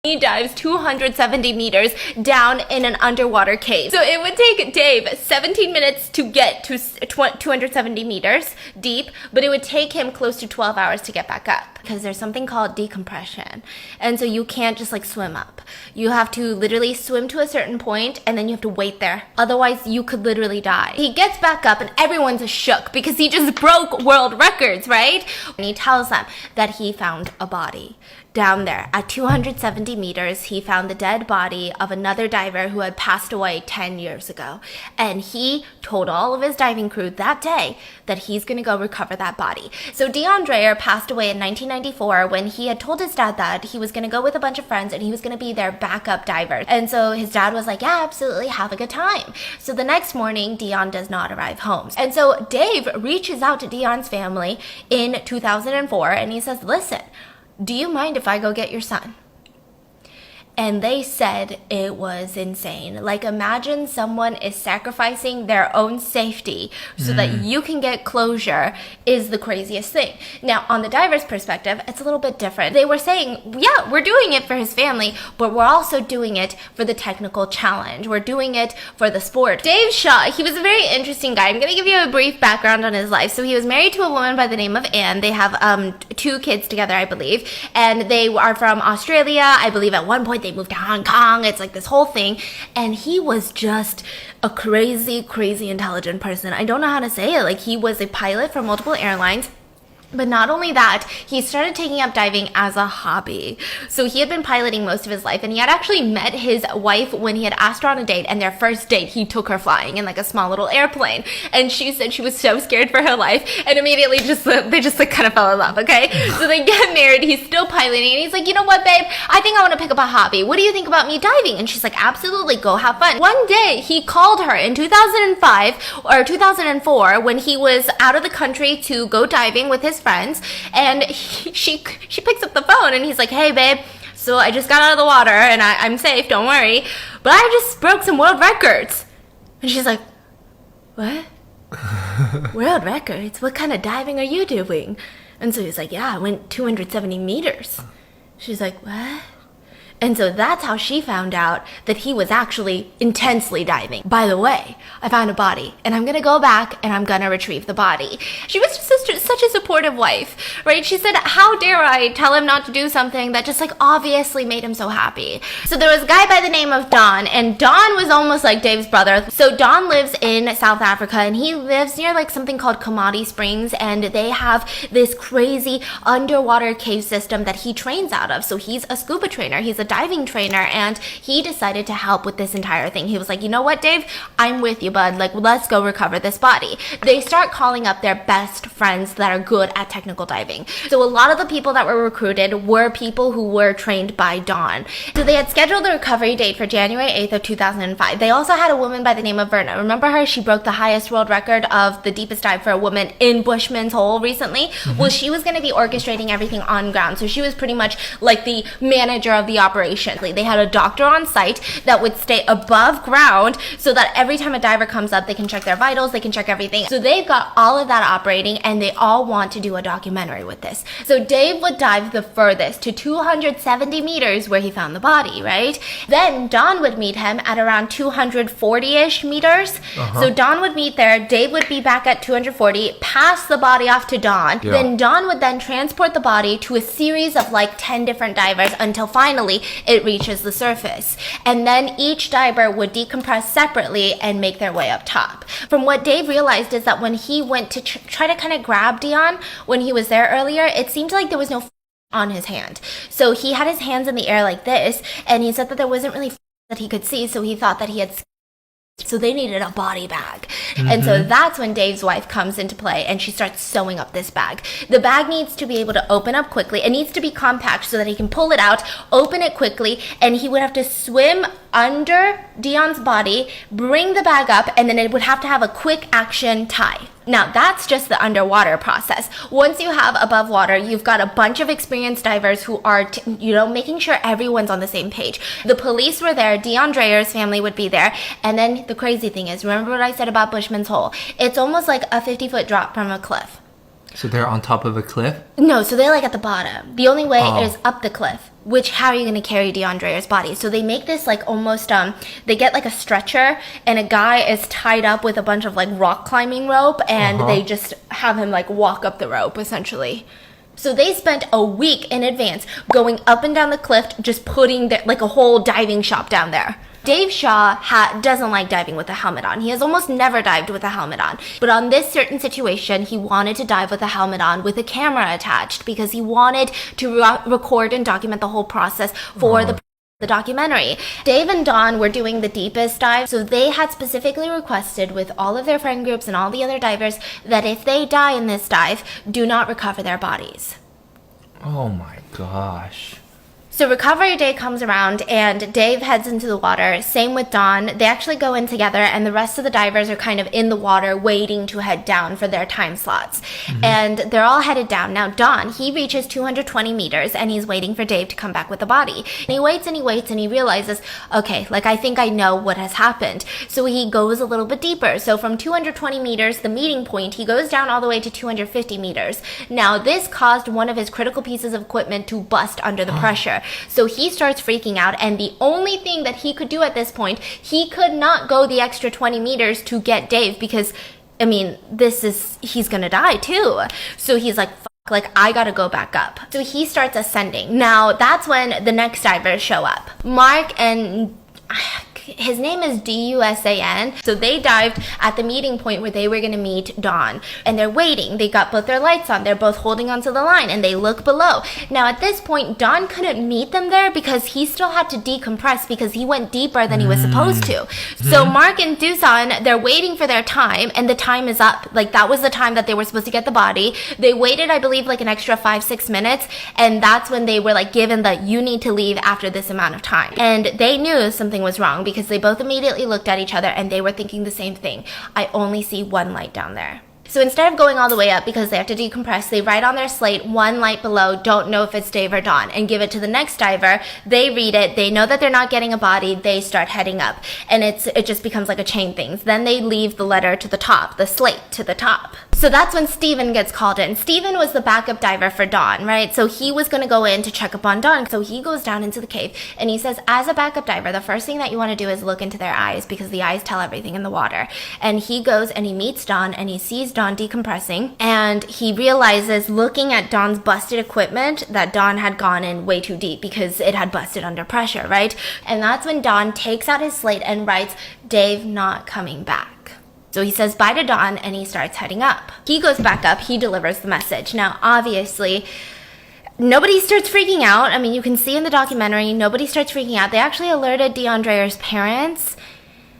He dives 270 meters down in an underwater cave. So it would take Dave 17 minutes to get to 270 meters deep, but it would take him close to 12 hours to get back up because there's something called decompression. And so you can't just like swim up. You have to literally swim to a certain point and then you have to wait there. Otherwise, you could literally die. He gets back up and everyone's shook because he just broke world records, right? And he tells them that he found a body. Down there at 270 meters, he found the dead body of another diver who had passed away 10 years ago. And he told all of his diving crew that day that he's going to go recover that body. So Dion Dreyer passed away in 1994 when he had told his dad that he was going to go with a bunch of friends and he was going to be their backup diver. And so his dad was like, yeah, absolutely, have a good time. So the next morning, Dion does not arrive home. And so Dave reaches out to Dion's family in 2004 and he says, listen, do you mind if I go get your son? And they said it was insane. Like, imagine someone is sacrificing their own safety so that you can get closure is the craziest thing. Now, on the diver's perspective, it's a little bit different. They were saying, yeah, we're doing it for his family, but we're also doing it for the technical challenge. We're doing it for the sport. Dave Shaw, he was a very interesting guy. I'm going to give you a brief background on his life. So he was married to a woman by the name of Anne. They have 2 kids together, I believe. And they are from Australia. I believe at one point they moved to Hong Kong. It's like this whole thing. And he was just a crazy, crazy intelligent person. I don't know how to say it. Like, he was a pilot for multiple airlines. But not only that, he started taking up diving as a hobby. So he had been piloting most of his life, and he had actually met his wife when he had asked her on a date, and their first date, he took her flying in like a small little airplane. And she said she was so scared for her life, and immediately they just like kind of fell in love, okay? So they get married, he's still piloting, and he's like, you know what, babe? I think I want to pick up a hobby. What do you think about me diving? And she's like, absolutely, go have fun. One day, he called her in 2005 or 2004 when he was out of the country to go diving with his friends, and she picks up the phone and he's like, hey babe, so I just got out of the water and I'm safe, don't worry, but I just broke some world records. And she's like, what? World records? What kind of diving are you doing? And so he's like, yeah, I went 270 meters. She's like, what? And so that's how she found out that he was actually intensely diving. By the way, I found a body, and I'm going to go back and I'm going to retrieve the body. She was just such a supportive wife, right? She said, how dare I tell him not to do something that just like obviously made him so happy. So there was a guy by the name of Don, and Don was almost like Dave's brother. So Don lives in South Africa, and he lives near like something called Komati Springs, and they have this crazy underwater cave system that he trains out of. So he's a scuba trainer. He's a diving trainer, and he decided to help with this entire thing. He was like, you know what, Dave, I'm with you, bud. Like, let's go recover this body. They start calling up their best friends that are good at technical diving. So a lot of the people that were recruited were people who were trained by Don. So they had scheduled a recovery date for January 8th of 2005. They also had a woman by the name of Verna. Remember her? She broke the highest world record of the deepest dive for a woman in Bushman's Hole recently. Well, she was going to be orchestrating everything on ground. So she was pretty much like the manager of the operation. They had a doctor on site that would stay above ground so that every time a diver comes up, they can check their vitals, they can check everything. So they've got all of that operating, and they all want to do a documentary with this. So Dave would dive the furthest to 270 meters where he found the body, right? Then Don would meet him at around 240-ish meters. So Don would meet there, Dave would be back at 240, pass the body off to Don. Yeah. Then Don would then transport the body to a series of like 10 different divers until finally it reaches the surface. And then each diver would decompress separately and make their way up top. From what Dave realized is that when he went to try to kind of grab Dion when he was there earlier, it seemed like there was no on his hand. So he had his hands in the air like this, and he said that there wasn't really that he could see, so he thought that he had. So they needed a body bag. And so that's when Dave's wife comes into play, and she starts sewing up this bag. The bag needs to be able to open up quickly. It needs to be compact so that he can pull it out, open it quickly, and he would have to swim under Dion's body, bring the bag up, and then it would have to have a quick action tie. Now, that's just the underwater process. Once you have above water, you've got a bunch of experienced divers who are, making sure everyone's on the same page. The police were there, Dion Dreyer's family would be there, and then the crazy thing is, remember what I said about Bushman's Hole? It's almost like a 50-foot drop from a cliff. So they're on top of a cliff? No, so they're like at the bottom. The only way Oh. is up the cliff. Which, how are you going to carry DeAndre's body? So they make this like almost, they get like a stretcher and a guy is tied up with a bunch of like rock climbing rope and they just have him like walk up the rope essentially. So they spent a week in advance going up and down the cliff, just putting like a whole diving shop down there. Dave Shaw doesn't like diving with a helmet on. He has almost never dived with a helmet on. But on this certain situation, he wanted to dive with a helmet on with a camera attached because he wanted to record and document the whole process for the documentary. Dave and Don were doing the deepest dive, so they had specifically requested with all of their friend groups and all the other divers that if they die in this dive, do not recover their bodies. Oh my gosh. So recovery day comes around and Dave heads into the water. Same with Don. They actually go in together and the rest of the divers are kind of in the water waiting to head down for their time slots. And they're all headed down. Now Don, he reaches 220 meters and he's waiting for Dave to come back with the body. And he waits and he waits and he realizes, okay, like I think I know what has happened. So he goes a little bit deeper. So from 220 meters, the meeting point, he goes down all the way to 250 meters. Now this caused one of his critical pieces of equipment to bust under the pressure. So he starts freaking out, and the only thing that he could do at this point, he could not go the extra 20 meters to get Dave because, I mean, he's gonna die too. So he's like, fuck, like, I gotta go back up. So he starts ascending. Now, that's when the next divers show up. Mark and... his name is D-U-S-A-N. So they dived at the meeting point where they were going to meet Don. And they're waiting. They got both their lights on. They're both holding onto the line and they look below. Now at this point, Don couldn't meet them there because he still had to decompress because he went deeper than he was supposed to. So Mark and Dusan, they're waiting for their time and the time is up. Like that was the time that they were supposed to get the body. They waited, I believe, like an extra 5-6 minutes. And that's when they were like given the, you need to leave after this amount of time. And they knew something was wrong because they both immediately looked at each other and they were thinking the same thing. I only see one light down there. So instead of going all the way up because they have to decompress, they write on their slate one light below, don't know if it's Dave or Don, and give it to the next diver. They read it, they know that they're not getting a body, they start heading up. And it just becomes like a chain thing. Then they leave the letter to the top, the slate to the top. So that's when Steven gets called in. Steven was the backup diver for Don, right? So he was going to go in to check up on Don. So he goes down into the cave and he says, as a backup diver, the first thing that you want to do is look into their eyes because the eyes tell everything in the water. And he goes and he meets Don and he sees Don decompressing and he realizes, looking at Don's busted equipment, that Don had gone in way too deep because it had busted under pressure, right? And that's when Don takes out his slate and writes, Dave not coming back. So he says bye to Don and he starts heading up. He goes back up, he delivers the message. Now, obviously, nobody starts freaking out. I mean, you can see in the documentary, nobody starts freaking out. They actually alerted DeAndre's parents.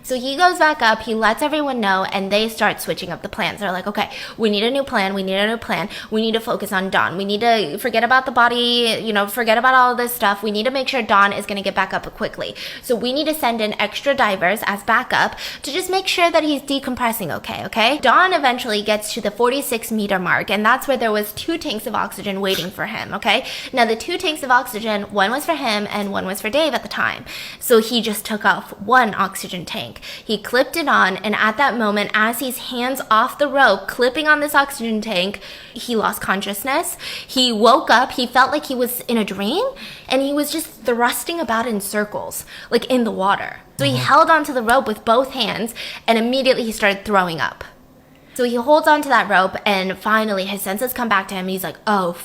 So he goes back up, he lets everyone know, and they start switching up the plans. They're like, okay, we need a new plan, we need to focus on Don. We need to forget about the body, forget about all of this stuff. We need to make sure Don is going to get back up quickly. So we need to send in extra divers as backup to just make sure that he's decompressing okay? Don eventually gets to the 46-meter mark, and that's where there was 2 tanks of oxygen waiting for him, okay? Now, the 2 tanks of oxygen, one was for him and one was for Dave at the time. So he just took off 1 oxygen tank. He clipped it on, and at that moment, as he's hands off the rope, clipping on this oxygen tank, he lost consciousness. He woke up, he felt like he was in a dream, and he was just thrusting about in circles, like in the water. So he held onto the rope with both hands, and immediately he started throwing up. So he holds onto that rope, and finally his senses come back to him, and he's like, oh,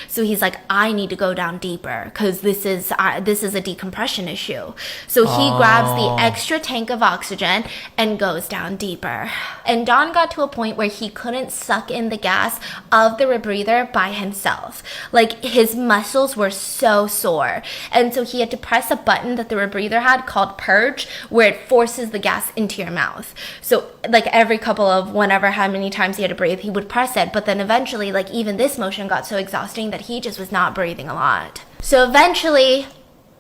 so he's like, I need to go down deeper because this is a decompression issue. So he grabs the extra tank of oxygen and goes down deeper. And Don got to a point where he couldn't suck in the gas of the rebreather by himself. Like, his muscles were so sore. And so he had to press a button that the rebreather had called purge, where it forces the gas into your mouth. So like every couple of how many times he had to breathe, he would press it. But then eventually, like, even this motion got so exhausting that he just was not breathing a lot. So eventually,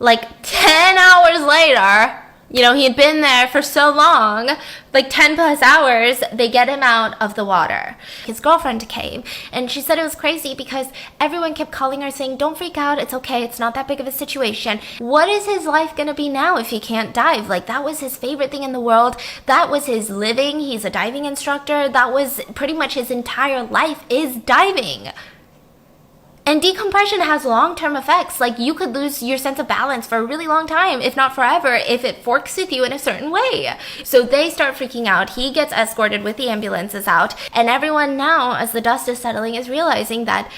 like 10 hours later, You know, he had been there for so long, like 10 plus hours, they get him out of the water. His girlfriend came, and she said it was crazy because everyone kept calling her saying, don't freak out, it's okay, it's not that big of a situation. What is his life gonna be now if he can't dive? Like, that was his favorite thing in the world. That was his living. He's a diving instructor. That was pretty much his entire life is diving. And decompression has long-term effects. Like, you could lose your sense of balance for a really long time, if not forever, if it forks with you in a certain way. So they start freaking out. He gets escorted with the ambulances out. And everyone now, as the dust is settling, is realizing that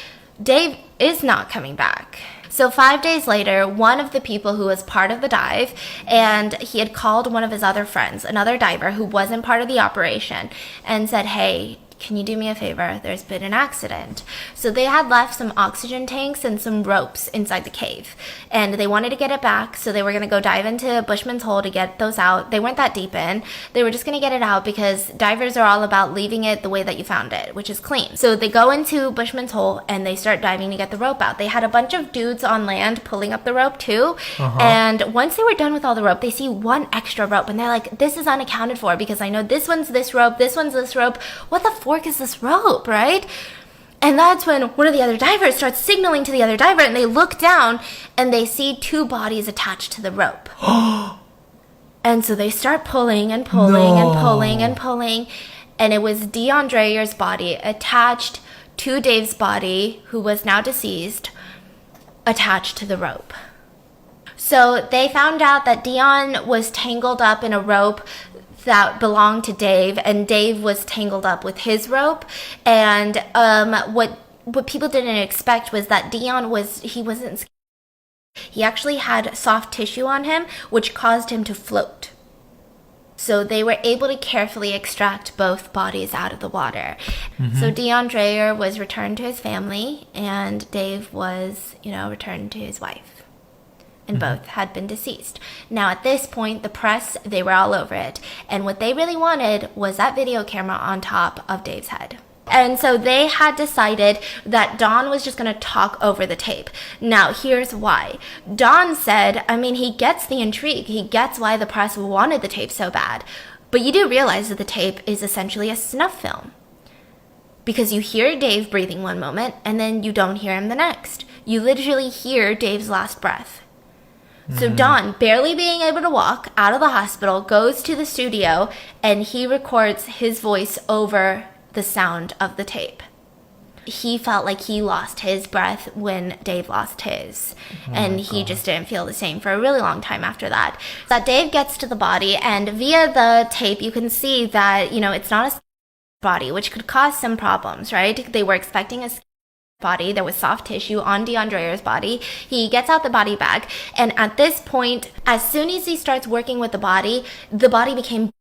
Dave is not coming back. So 5 days later, one of the people who was part of the dive, and he had called one of his other friends, another diver who wasn't part of the operation, and said, hey, can you do me a favor? There's been an accident. So they had left some oxygen tanks and some ropes inside the cave. And they wanted to get it back, so they were going to go dive into Bushman's Hole to get those out. They weren't that deep in. They were just going to get it out because divers are all about leaving it the way that you found it, which is clean. So they go into Bushman's Hole and they start diving to get the rope out. They had a bunch of dudes on land pulling up the rope too. And once they were done with all the rope, they see one extra rope. And they're like, this is unaccounted for because I know this one's this rope, this one's this rope. What the fork is this rope, right? And that's when one of the other divers starts signaling to the other diver, and they look down and they see two bodies attached to the rope. And so they start pulling and pulling and pulling and pulling, and it was Dion Dreyer's body attached to Dave's body, who was now deceased, attached to the rope. So they found out that Dion was tangled up in a rope that belonged to Dave, and Dave was tangled up with his rope. And what people didn't expect was that Dion wasn't scared. He actually had soft tissue on him, which caused him to float. So they were able to carefully extract both bodies out of the water. So Dion Dreyer was returned to his family, and Dave was, returned to his wife. And both had been deceased. Now, at this point, the press, they were all over it. And what they really wanted was that video camera on top of Dave's head. And so they had decided that Don was just going to talk over the tape. Now, here's why. Don said, he gets the intrigue. He gets why the press wanted the tape so bad. But you do realize that the tape is essentially a snuff film. Because you hear Dave breathing one moment, and then you don't hear him the next. You literally hear Dave's last breath. So Don, barely being able to walk out of the hospital, goes to the studio and he records his voice over the sound of the tape. He felt like he lost his breath when Dave lost his. And he just didn't feel the same for a really long time after that. That Dave gets to the body, and via the tape you can see that, it's not a body, which could cause some problems, right? They were expecting a body. There was soft tissue on Dion Dreyer's body. He gets out the body bag, and at this point, as soon as he starts working with the body became,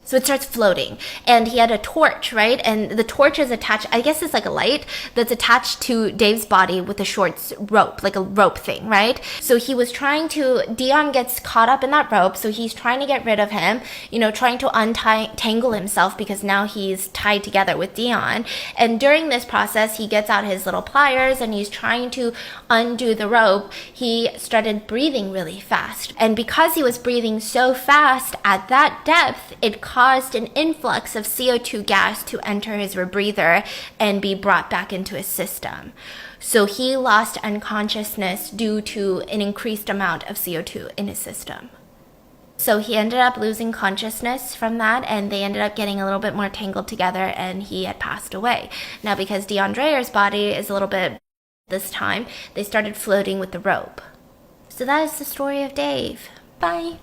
so it starts floating. And he had a torch, right? And the torch is attached, I guess it's like a light that's attached to Dave's body with a short rope, like a rope thing, right? So he was Dion gets caught up in that rope, so he's trying to get rid of him, trying to untangle himself because now he's tied together with Dion. And during this process, he gets out his little pliers and he's trying to undo the rope. He started breathing really fast. And because he was breathing so fast at that depth, it caused an influx of CO2 gas to enter his rebreather and be brought back into his system. So he lost unconsciousness due to an increased amount of CO2 in his system. So he ended up losing consciousness from that, and they ended up getting a little bit more tangled together, and he had passed away. Now, because Dion Dreyer's body is a little bit this time, they started floating with the rope. So that is the story of Dave. Bye.